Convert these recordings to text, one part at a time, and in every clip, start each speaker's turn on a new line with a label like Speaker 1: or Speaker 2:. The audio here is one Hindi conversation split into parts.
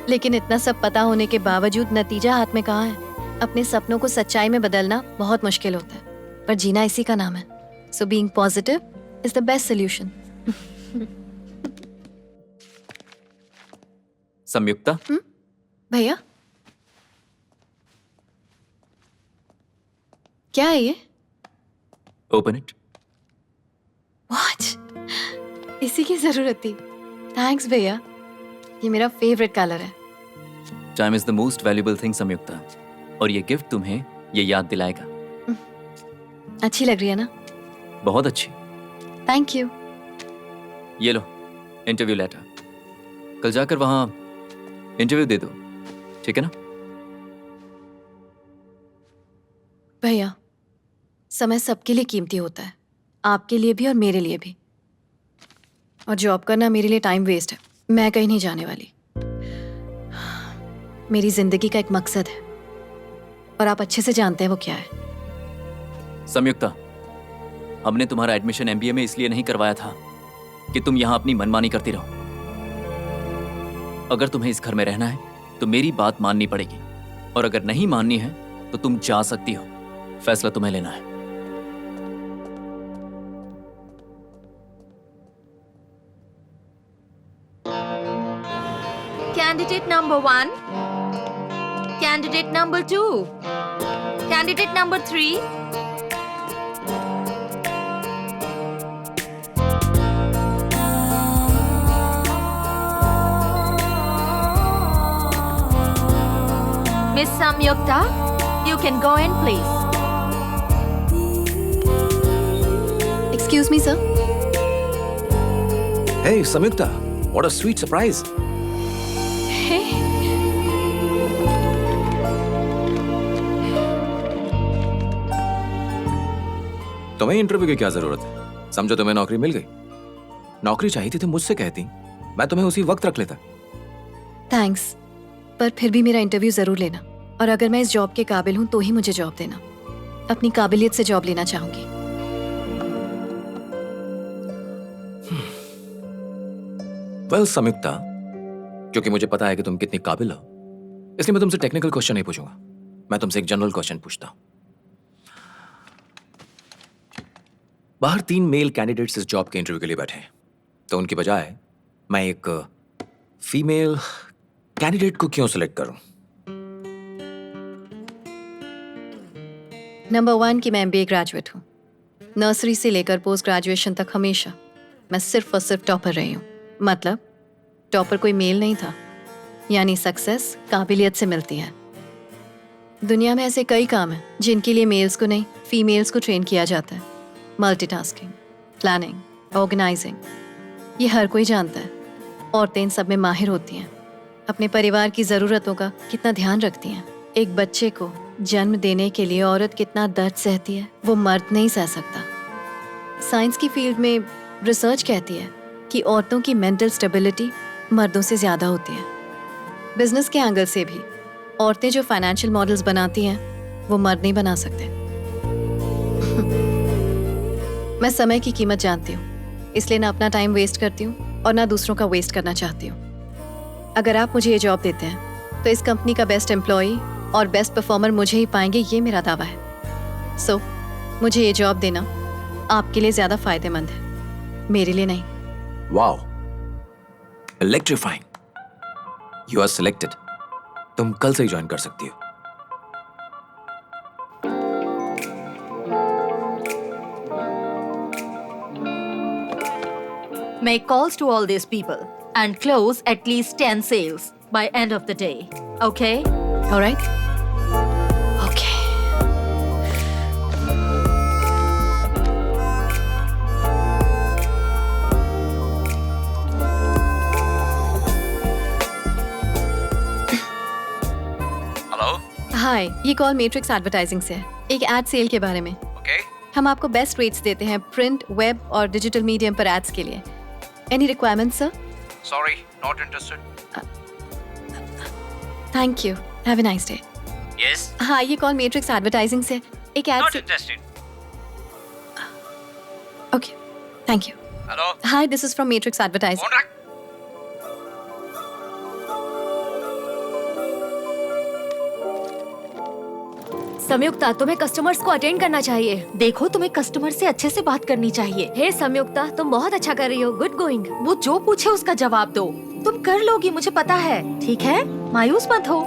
Speaker 1: लेकिन इतना सब पता होने के बावजूद नतीजा हाथ में कहाँ है। अपने सपनों को सच्चाई में बदलना बहुत मुश्किल होता है, पर जीना इसी का नाम है। So being positive is the best solution.
Speaker 2: Sanyukta,
Speaker 1: भैया क्या है ये?
Speaker 2: Open it.
Speaker 1: वॉच, इसी की जरूरत थी। थैंक्स भैया, ये मेरा फेवरेट कलर है।
Speaker 2: Time is the most valuable thing Sanyukta, और ये गिफ्ट तुम्हें ये याद दिलाएगा।
Speaker 1: अच्छी लग रही है ना?
Speaker 2: बहुत अच्छी।
Speaker 1: Thank you.
Speaker 2: ये लो इंटरव्यू लेटर, कल जाकर वहां इंटरव्यू दे दो, ठीक है ना?
Speaker 1: भैया, समय सबके लिए कीमती होता है, आपके लिए भी और मेरे लिए भी। और जॉब करना मेरे लिए टाइम वेस्ट है। मैं कहीं नहीं जाने वाली। मेरी जिंदगी का एक मकसद है, और आप अच्छे से जानते हैं वो क्या है।
Speaker 2: संयुक्ता, हमने तुम्हारा एडमिशन एमबीए में इसलिए नहीं करवाया था कि तुम यहां अपनी मनमानी करती रहो। अगर तुम्हें इस घर में रहना है तो मेरी बात माननी पड़ेगी, और अगर नहीं माननी है तो तुम जा सकती हो। फैसला तुम्हें लेना है।
Speaker 3: Candidate number 1, candidate number 2, candidate number 3. Miss Samyukta, you can go in, please.
Speaker 1: Excuse me, sir.
Speaker 4: Hey, Samyukta, what a sweet surprise.
Speaker 1: Hey.
Speaker 4: तुम्हें इंटरव्यू की क्या जरूरत है? समझो तुम्हें नौकरी मिल गई। नौकरी चाहिए थी तो मुझसे कहती, मैं तुम्हें उसी वक्त रख लेता।
Speaker 1: थैंक्स, पर फिर भी मेरा इंटरव्यू जरूर लेना, और अगर मैं इस जॉब के काबिल हूं तो ही मुझे जॉब देना। अपनी काबिलियत से जॉब लेना चाहूंगी।
Speaker 4: वेल संयुक्ता, क्योंकि मुझे पता है कि तुम कितनी काबिल हो, इसलिए मैं तुमसे टेक्निकल क्वेश्चन नहीं पूछूंगा। मैं तुमसे एक जनरल क्वेश्चन पूछता हूं। बाहर 3 मेल कैंडिडेट्स इस जॉब के इंटरव्यू के लिए बैठे हैं, तो उनकी बजाय मैं एक फीमेल कैंडिडेट को क्यों सिलेक्ट करूं?
Speaker 1: नंबर 1 कि मैं MBA ग्रेजुएट हूँ। नर्सरी से लेकर पोस्ट ग्रेजुएशन तक हमेशा मैं सिर्फ और सिर्फ टॉपर रही हूँ। मतलब टॉपर कोई मेल नहीं था, यानी सक्सेस काबिलियत से मिलती है। दुनिया में ऐसे कई काम हैं जिनके लिए मेल्स को नहीं, फीमेल्स को ट्रेन किया जाता है। मल्टीटास्किंग, प्लानिंग, ऑर्गेनाइजिंग, ये हर कोई जानता है। औरतें इन सब में माहिर होती हैं। अपने परिवार की ज़रूरतों का कितना ध्यान रखती हैं। एक बच्चे को जन्म देने के लिए औरत कितना दर्द सहती है, वो मर्द नहीं सह सकता। साइंस की फील्ड में रिसर्च कहती है कि औरतों की मेंटल स्टेबिलिटी मर्दों से ज़्यादा होती है। बिजनेस के एंगल से भी औरतें जो फाइनेंशियल मॉडल्स बनाती हैं वो मर्द नहीं बना सकते। मैं समय की कीमत जानती हूँ, इसलिए ना अपना टाइम वेस्ट करती हूँ और ना दूसरों का वेस्ट करना चाहती हूँ। अगर आप मुझे ये जॉब देते हैं तो इस कंपनी का बेस्ट एम्प्लॉई और बेस्ट परफॉर्मर मुझे ही पाएंगे, ये मेरा दावा है। सो मुझे ये जॉब देना आपके लिए ज़्यादा फायदेमंद है, मेरे लिए नहीं।
Speaker 4: Wow, electrifying. You are selected. तुम कल से ही ज्वाइन कर सकती हो।
Speaker 3: Make calls to all these people and close at least 10 sales by end of the day. Okay?
Speaker 1: All right? Okay.
Speaker 4: Hello.
Speaker 1: Hi, ये कॉल मैट्रिक्स एडवर्टाइजिंग से है, एक एड सेल के बारे में।
Speaker 4: ओके।
Speaker 1: हम आपको बेस्ट रेट्स देते हैं प्रिंट, वेब और डिजिटल मीडियम पर एड्स के लिए। Any requirements sir?
Speaker 4: Sorry, not interested.
Speaker 1: Thank you, have a nice day.
Speaker 4: Yes.
Speaker 1: हाँ, ये कॉल मैट्रिक्स एडवर्टाइजिंग से एक एड से।
Speaker 4: Interested.
Speaker 1: Okay, thank you.
Speaker 4: Hello.
Speaker 1: Hi, this is from Matrix advertising.
Speaker 5: Sanyukta, तुम्हें कस्टमर्स को अटेंड करना चाहिए।
Speaker 3: देखो, तुम्हें कस्टमर से अच्छे से बात करनी चाहिए।
Speaker 5: हे संयुक्ता, तुम बहुत अच्छा कर रही हो, गुड गोइंग।
Speaker 3: वो जो पूछे उसका जवाब दो। तुम कर लोगी, मुझे पता है, ठीक है? मायूस मत हो।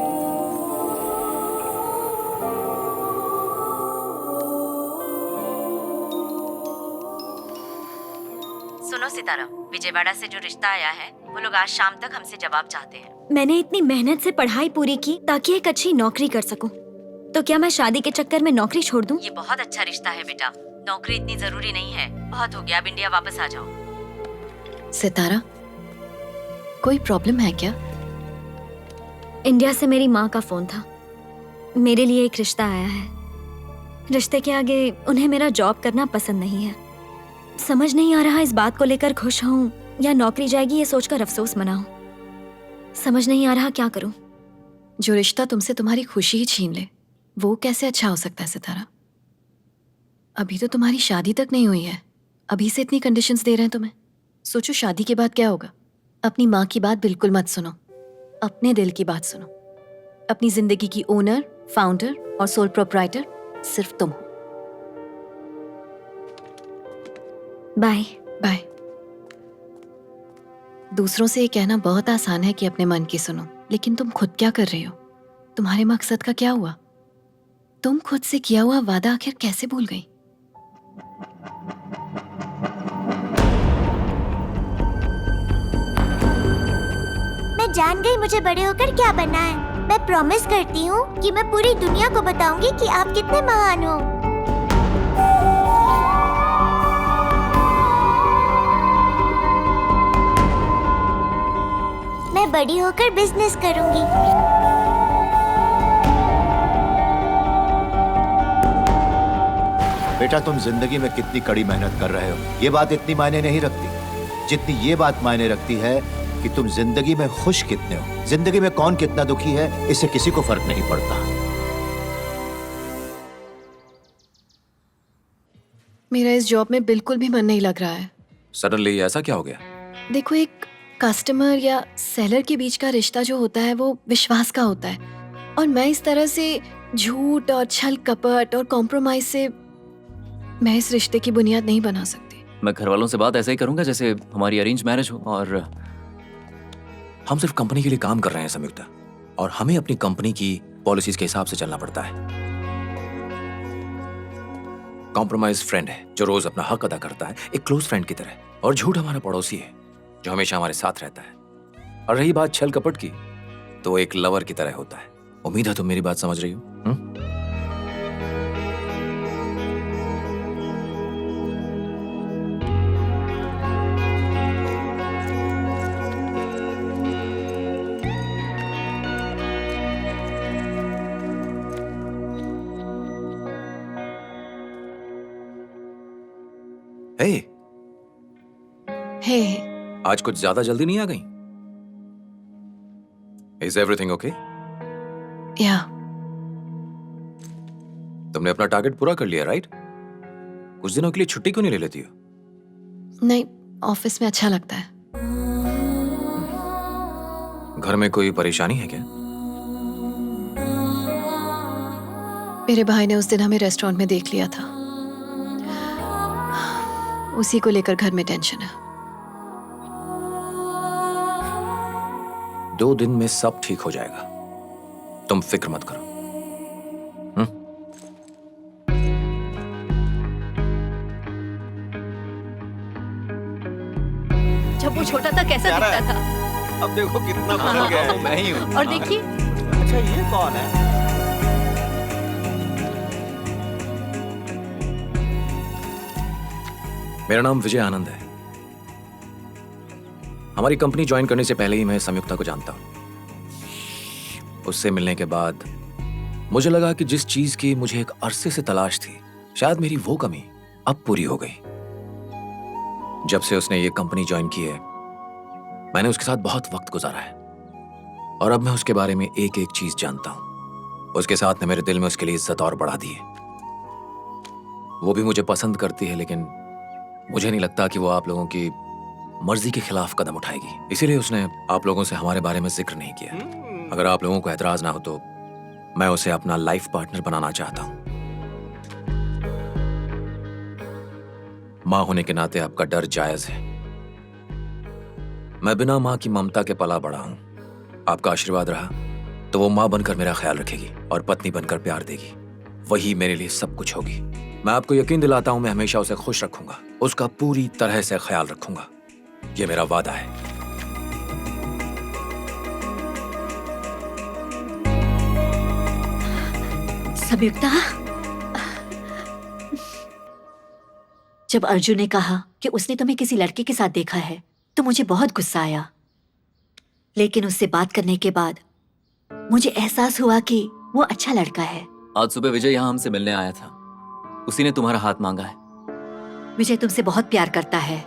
Speaker 6: सुनो सितारा, विजयवाड़ा से जो रिश्ता आया है वो लोग आज शाम तक हमसे जवाब चाहते हैं।
Speaker 5: मैंने इतनी मेहनत से पढ़ाई पूरी की ताकि एक अच्छी नौकरी कर सकूं। तो क्या मैं शादी के चक्कर में नौकरी छोड़ दूं?
Speaker 6: ये बहुत अच्छा रिश्ता है बेटा, नौकरी इतनी जरूरी नहीं है। बहुत हो गया, अब इंडिया वापस आ जाओ।
Speaker 1: सितारा, कोई प्रॉब्लम है क्या?
Speaker 5: इंडिया से मेरी माँ का फोन था। मेरे लिए एक रिश्ता आया है। रिश्ते के आगे उन्हें मेरा जॉब करना पसंद नहीं है। समझ नहीं आ रहा इस बात को लेकर खुश हूँ या नौकरी जाएगी ये सोचकर अफसोस मनाऊं। समझ नहीं आ रहा क्या करूं।
Speaker 1: जो रिश्ता तुमसे तुम्हारी खुशी ही छीन ले, वो कैसे अच्छा हो सकता है सितारा? अभी तो तुम्हारी शादी तक नहीं हुई है, अभी से इतनी कंडीशंस दे रहे हैं तुम्हें। सोचो शादी के बाद क्या होगा। अपनी माँ की बात बिल्कुल मत सुनो, अपने दिल की बात सुनो। अपनी जिंदगी की ओनर, फाउंडर और सोल प्रोप्राइटर सिर्फ तुम हो।
Speaker 5: बाय।
Speaker 1: बाय। दूसरों से ये कहना बहुत आसान है कि अपने मन की सुनो, लेकिन तुम खुद क्या कर रही हो? तुम्हारे मकसद का क्या हुआ? तुम खुद से किया हुआ वादा आखिर कैसे भूल गई?
Speaker 7: मैं जान गई मुझे बड़े होकर क्या बनना है। मैं प्रॉमिस करती हूँ कि मैं पूरी दुनिया को बताऊंगी कि आप कितने महान हो। मैं बड़ी होकर बिजनेस करूंगी।
Speaker 8: बेटा, तुम जिंदगी में कितनी कड़ी मेहनत कर रहे हो ये बात इतनी मायने नहीं रखती जितनी ये बात मायने रखती है कि तुम जिंदगी में खुश कितने हो। जिंदगी में कौन कितना दुखी है इससे किसी को फर्क नहीं पड़ता।
Speaker 1: मेरा इस जॉब में बिल्कुल भी मन नहीं लग रहा है।
Speaker 4: सडनली ऐसा क्या हो गया?
Speaker 1: देखो, एक कस्टमर या सेलर के बीच का रिश्ता जो होता है वो विश्वास का होता है, और मैं इस तरह से झूठ और छल कपट और कॉम्प्रोमाइज से मैं इस रिश्ते की बुनियाद नहीं बना सकती।
Speaker 2: मैं घर वालों से बात ऐसे ही करूंगा जैसे हमारी अरेंज मैरिज हो। और
Speaker 4: हम सिर्फ कंपनी के लिए काम कर रहे हैं संयुक्ता, और हमें अपनी कंपनी की पॉलिसीज के हिसाब से चलना पड़ता है। कॉम्प्रोमाइज फ्रेंड है जो रोज अपना हक अदा करता है, एक क्लोज फ्रेंड की तरह, और झूठ हमारा पड़ोसी है जो हमेशा हमारे साथ रहता है। और रही बात छल कपट की, तो एक लवर की तरह होता है। उम्मीद है तुम मेरी बात समझ रही हो। हे,
Speaker 1: हे,
Speaker 4: आज कुछ ज्यादा जल्दी नहीं आ गई? Is everything okay?
Speaker 1: या
Speaker 4: तुमने अपना टारगेट पूरा कर लिया, राइट? कुछ दिनों के लिए छुट्टी क्यों नहीं ले लेती हो?
Speaker 1: नहीं, ऑफिस में अच्छा लगता है।
Speaker 4: घर में कोई परेशानी है क्या?
Speaker 1: मेरे भाई ने उस दिन हमें रेस्टोरेंट में देख लिया था, उसी को लेकर घर में टेंशन है।
Speaker 4: 2 दिन में सब ठीक हो जाएगा, तुम फिक्र मत करो।
Speaker 5: जब वो छोटा था कैसा दिखता था?
Speaker 9: अब देखो कितना बदल गया है।
Speaker 2: मैं ही हूँ।
Speaker 3: और देखिए,
Speaker 9: अच्छा, ये कौन है?
Speaker 4: मेरा नाम विजय आनंद है। हमारी कंपनी ज्वाइन करने से पहले ही मैं संयुक्ता को जानता हूं। उससे मिलने के बाद मुझे लगा कि जिस चीज की मुझे एक अरसे से तलाश थी, शायद मेरी वो कमी अब पूरी हो गई। जब से उसने ये कंपनी ज्वाइन की है, मैंने उसके साथ बहुत वक्त गुजारा है, और अब मैं उसके बारे में एक एक चीज जानता हूं। उसके साथ ने मेरे दिल में उसके लिए इज्जत और बढ़ा दी है। वो भी मुझे पसंद करती है, लेकिन मुझे नहीं लगता कि वो आप लोगों की मर्जी के खिलाफ कदम उठाएगी। इसीलिए उसने आप लोगों से हमारे बारे में जिक्र नहीं किया। अगर आप लोगों को एतराज ना हो तो मैं उसे अपना लाइफ पार्टनर बनाना चाहता हूं। मां होने के नाते आपका डर जायज है। मैं बिना मां की ममता के पला बड़ा हूं। आपका आशीर्वाद रहा तो वो मां बनकर मेरा ख्याल रखेगी और पत्नी बनकर प्यार देगी। वही मेरे लिए सब कुछ होगी। मैं आपको यकीन दिलाता हूं, मैं हमेशा उसे खुश रखूंगा, उसका पूरी तरह से ख्याल रखूंगा। ये मेरा वादा है।
Speaker 3: संयुक्ता, जब अर्जुन ने कहा कि उसने तुम्हें किसी लड़के के साथ देखा है तो मुझे बहुत गुस्सा आया, लेकिन उससे बात करने के बाद मुझे एहसास हुआ कि वो अच्छा लड़का है।
Speaker 2: आज सुबह विजय यहाँ हमसे मिलने आया था, उसी ने तुम्हारा हाथ मांगा है।
Speaker 3: विजय तुमसे बहुत प्यार करता है।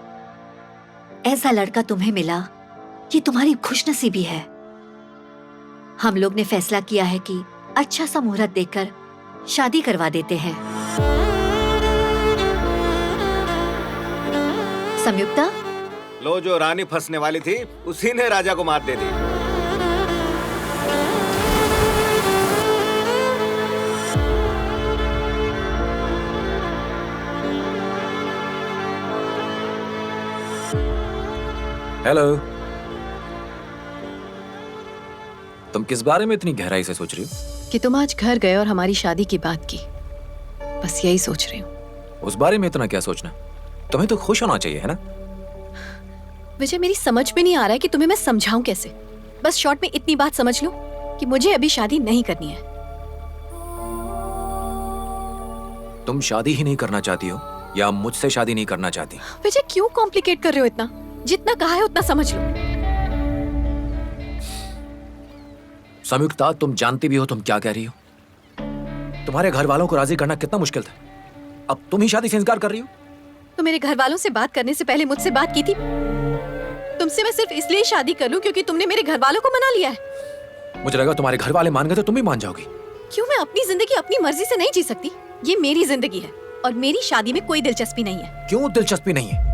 Speaker 3: ऐसा लड़का तुम्हें मिला, ये तुम्हारी खुशनसीबी है। हम लोग ने फैसला किया है कि अच्छा सा मुहूर्त देखकर शादी करवा देते हैं। संयुक्ता,
Speaker 9: लो, जो रानी फंसने वाली थी उसी ने राजा को मात दे दी।
Speaker 4: हेलो। तुम किस बारे में इतनी गहराई से सोच रही हो?
Speaker 1: कि तुम आज घर गए और हमारी शादी की बात की, बस यही सोच रही हूँ।
Speaker 4: उस बारे में इतना क्या सोचना? तुम्हें तो खुश होना चाहिए, है ना?
Speaker 1: विजय, मेरी समझ में नहीं आ रहा है कि तुम्हें मैं समझाऊं कैसे। बस शॉर्ट में इतनी बात समझ लो कि मुझे अभी शादी नहीं करनी है।
Speaker 4: तुम शादी ही नहीं करना चाहती हो या मुझसे शादी नहीं करना चाहती?
Speaker 1: विजय, क्यों कॉम्प्लिकेट कर रहे हो इतना? जितना कहा है उतना समझ लो।
Speaker 4: संयुक्ता, तुम जानती भी हो तुम क्या कह रही हो। तुम्हारे घर वालों को राजी करना कितना मुश्किल था, अब तुम ही शादी से इनकार कर रही हो।
Speaker 1: तो मेरे घर वालों से बात करने से पहले मुझसे बात की थी। तुमसे मैं सिर्फ इसलिए शादी कर लूं क्योंकि तुमने मेरे घर वालों को मना लिया है।
Speaker 4: मुझे लगा तुम्हारे घर वाले मान गए तो तुम भी मान जाओगी।
Speaker 1: क्यों? मैं अपनी जिंदगी अपनी मर्जी से नहीं जी सकती? ये मेरी जिंदगी है और मेरी शादी में कोई दिलचस्पी नहीं है।
Speaker 4: क्यों दिलचस्पी नहीं है?